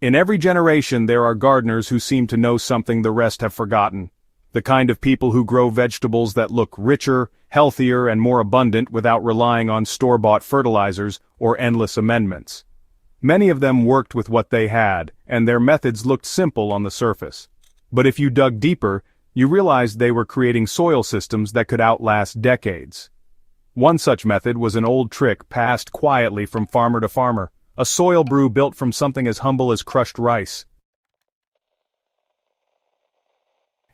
In every generation there are gardeners who seem to know something the rest have forgotten. The kind of people who grow vegetables that look richer, healthier, and more abundant without relying on store-bought fertilizers or endless amendments. Many of them worked with what they had, and their methods looked simple on the surface. But if you dug deeper, you realized they were creating soil systems that could outlast decades. One such method was an old trick passed quietly from farmer to farmer, a soil brew built from something as humble as crushed rice.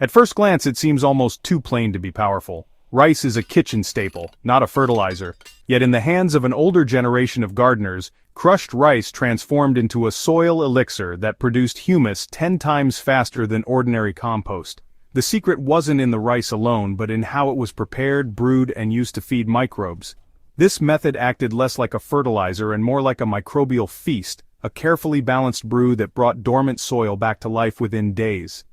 At first glance it seems almost too plain to be powerful. Rice is a kitchen staple, not a fertilizer. Yet in the hands of an older generation of gardeners, crushed rice transformed into a soil elixir that produced humus 10 times faster than ordinary compost. The secret wasn't in the rice alone, but in how it was prepared, brewed, and used to feed microbes. This method acted less like a fertilizer and more like a microbial feast, a carefully balanced brew that brought dormant soil back to life within days.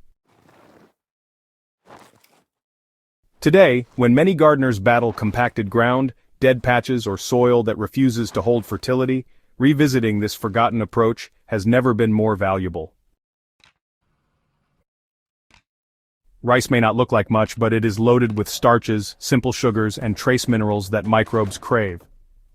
Today, when many gardeners battle compacted ground, dead patches, or soil that refuses to hold fertility, revisiting this forgotten approach has never been more valuable. Rice may not look like much, but it is loaded with starches, simple sugars, and trace minerals that microbes crave.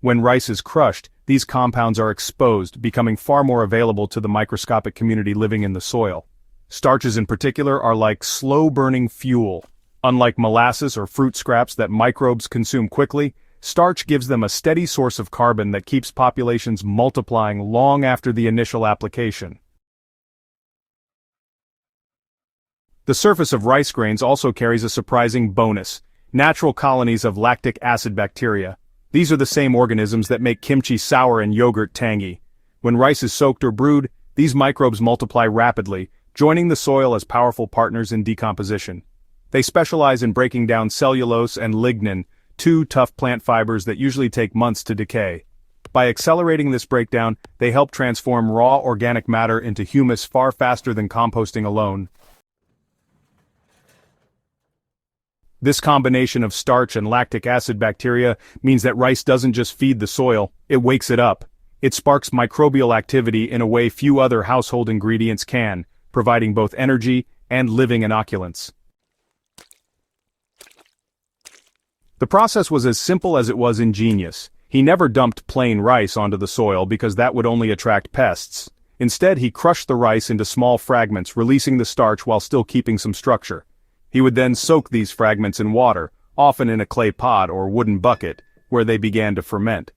When rice is crushed, these compounds are exposed, becoming far more available to the microscopic community living in the soil. Starches in particular are like slow-burning fuel. Unlike molasses or fruit scraps that microbes consume quickly, starch gives them a steady source of carbon that keeps populations multiplying long after the initial application. The surface of rice grains also carries a surprising bonus: natural colonies of lactic acid bacteria. These are the same organisms that make kimchi sour and yogurt tangy. When rice is soaked or brewed, these microbes multiply rapidly, joining the soil as powerful partners in decomposition. They specialize in breaking down cellulose and lignin, two tough plant fibers that usually take months to decay. By accelerating this breakdown, they help transform raw organic matter into humus far faster than composting alone. This combination of starch and lactic acid bacteria means that rice doesn't just feed the soil, it wakes it up. It sparks microbial activity in a way few other household ingredients can, providing both energy and living inoculants. The process was as simple as it was ingenious. He never dumped plain rice onto the soil because that would only attract pests. Instead, he crushed the rice into small fragments, releasing the starch while still keeping some structure. He would then soak these fragments in water, often in a clay pot or wooden bucket, where they began to ferment.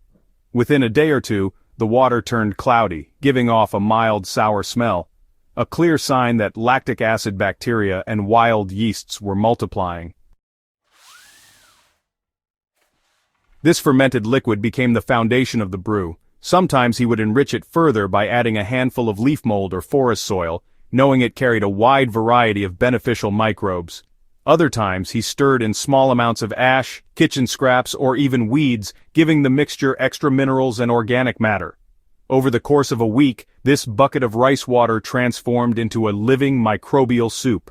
Within a day or two, the water turned cloudy, giving off a mild sour smell, a clear sign that lactic acid bacteria and wild yeasts were multiplying. This fermented liquid became the foundation of the brew. Sometimes he would enrich it further by adding a handful of leaf mold or forest soil, knowing it carried a wide variety of beneficial microbes. Other times he stirred in small amounts of ash, kitchen scraps, or even weeds, giving the mixture extra minerals and organic matter. Over the course of a week, this bucket of rice water transformed into a living microbial soup.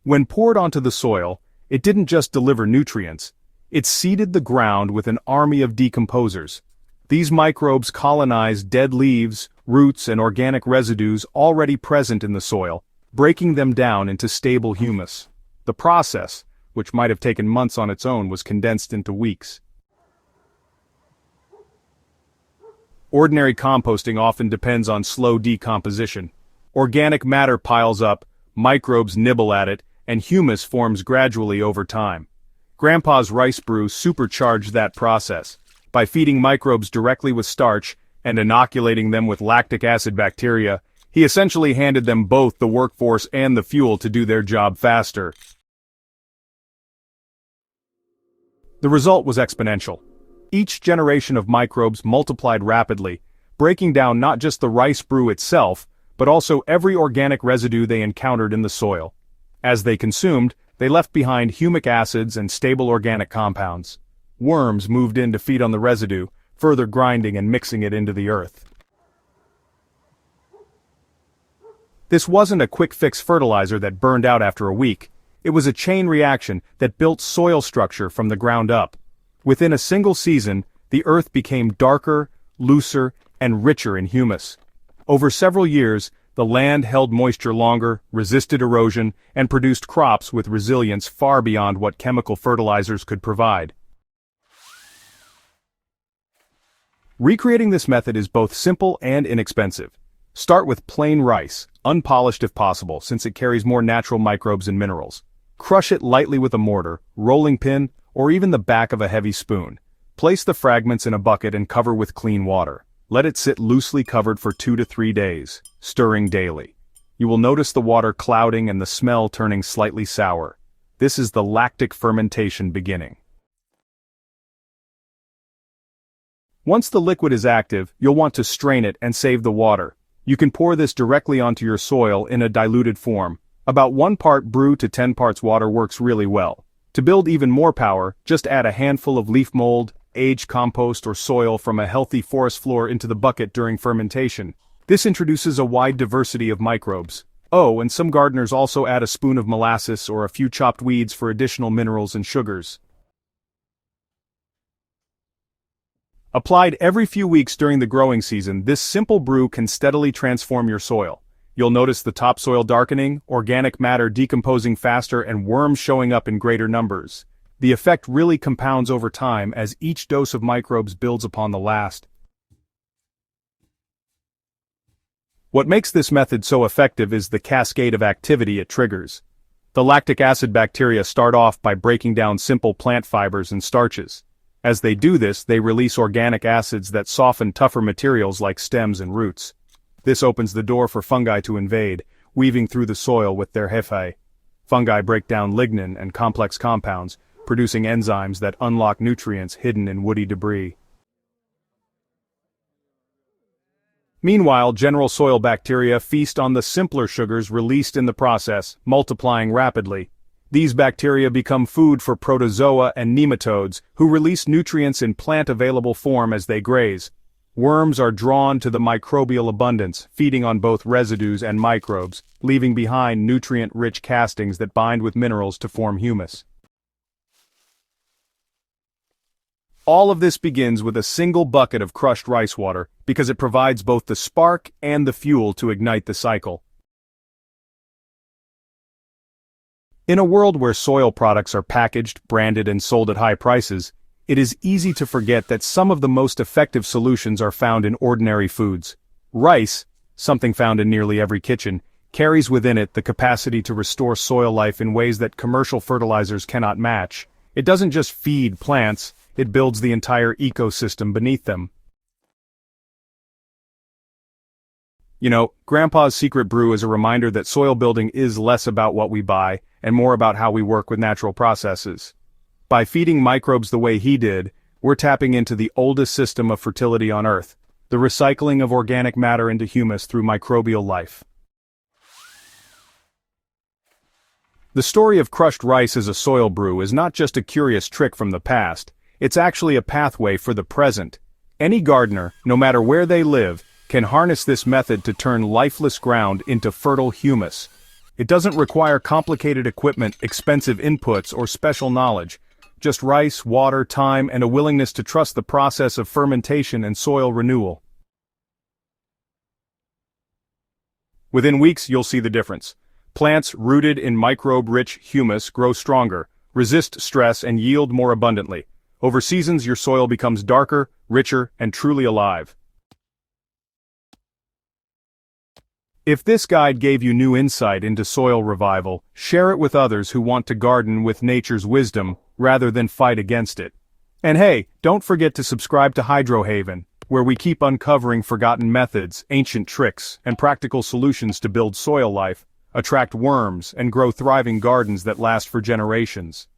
When poured onto the soil, it didn't just deliver nutrients, it seeded the ground with an army of decomposers. These microbes colonized dead leaves, roots, and organic residues already present in the soil, breaking them down into stable humus. The process, which might have taken months on its own, was condensed into weeks. Ordinary composting often depends on slow decomposition. Organic matter piles up, microbes nibble at it, and humus forms gradually over time. Grandpa's rice brew supercharged that process. By feeding microbes directly with starch and inoculating them with lactic acid bacteria, he essentially handed them both the workforce and the fuel to do their job faster. The result was exponential. Each generation of microbes multiplied rapidly, breaking down not just the rice brew itself, but also every organic residue they encountered in the soil. As they consumed, they left behind humic acids and stable organic compounds. Worms moved in to feed on the residue, further grinding and mixing it into the earth. This wasn't a quick-fix fertilizer that burned out after a week. It was a chain reaction that built soil structure from the ground up. Within a single season, the earth became darker, looser, and richer in humus. Over several years, the land held moisture longer, resisted erosion, and produced crops with resilience far beyond what chemical fertilizers could provide. Recreating this method is both simple and inexpensive. Start with plain rice, unpolished if possible since it carries more natural microbes and minerals. Crush it lightly with a mortar, rolling pin, or even the back of a heavy spoon. Place the fragments in a bucket and cover with clean water. Let it sit loosely covered for 2 to 3 days, stirring daily. You will notice the water clouding and the smell turning slightly sour. This is the lactic fermentation beginning. Once the liquid is active, you'll want to strain it and save the water. You can pour this directly onto your soil in a diluted form. About 1 part brew to 10 parts water works really well. To build even more power, just add a handful of leaf mold, aged compost or soil from a healthy forest floor into the bucket during fermentation. This introduces a wide diversity of microbes. Oh, and some gardeners also add a spoon of molasses or a few chopped weeds for additional minerals and sugars. Applied every few weeks during the growing season, this simple brew can steadily transform your soil. You'll notice the topsoil darkening, organic matter decomposing faster, and worms showing up in greater numbers. The effect really compounds over time as each dose of microbes builds upon the last. What makes this method so effective is the cascade of activity it triggers. The lactic acid bacteria start off by breaking down simple plant fibers and starches. As they do this, they release organic acids that soften tougher materials like stems and roots. This opens the door for fungi to invade, weaving through the soil with their hyphae. Fungi break down lignin and complex compounds, producing enzymes that unlock nutrients hidden in woody debris. Meanwhile, general soil bacteria feast on the simpler sugars released in the process, multiplying rapidly. These bacteria become food for protozoa and nematodes, who release nutrients in plant-available form as they graze. Worms are drawn to the microbial abundance, feeding on both residues and microbes, leaving behind nutrient-rich castings that bind with minerals to form humus. All of this begins with a single bucket of crushed rice water, because it provides both the spark and the fuel to ignite the cycle. In a world where soil products are packaged, branded, and sold at high prices, it is easy to forget that some of the most effective solutions are found in ordinary foods. Rice, something found in nearly every kitchen, carries within it the capacity to restore soil life in ways that commercial fertilizers cannot match. It doesn't just feed plants, it builds the entire ecosystem beneath them. You know, Grandpa's secret brew is a reminder that soil building is less about what we buy, and more about how we work with natural processes. By feeding microbes the way he did, we're tapping into the oldest system of fertility on Earth, the recycling of organic matter into humus through microbial life. The story of crushed rice as a soil brew is not just a curious trick from the past, it's actually a pathway for the present. Any gardener, no matter where they live, can harness this method to turn lifeless ground into fertile humus. It doesn't require complicated equipment, expensive inputs, or special knowledge. Just rice, water, time, and a willingness to trust the process of fermentation and soil renewal. Within weeks, you'll see the difference. Plants rooted in microbe-rich humus grow stronger, resist stress, and yield more abundantly. Over seasons, your soil becomes darker, richer, and truly alive. If this guide gave you new insight into soil revival, share it with others who want to garden with nature's wisdom, rather than fight against it. And hey, don't forget to subscribe to Hydrohaven, where we keep uncovering forgotten methods, ancient tricks, and practical solutions to build soil life, attract worms, and grow thriving gardens that last for generations.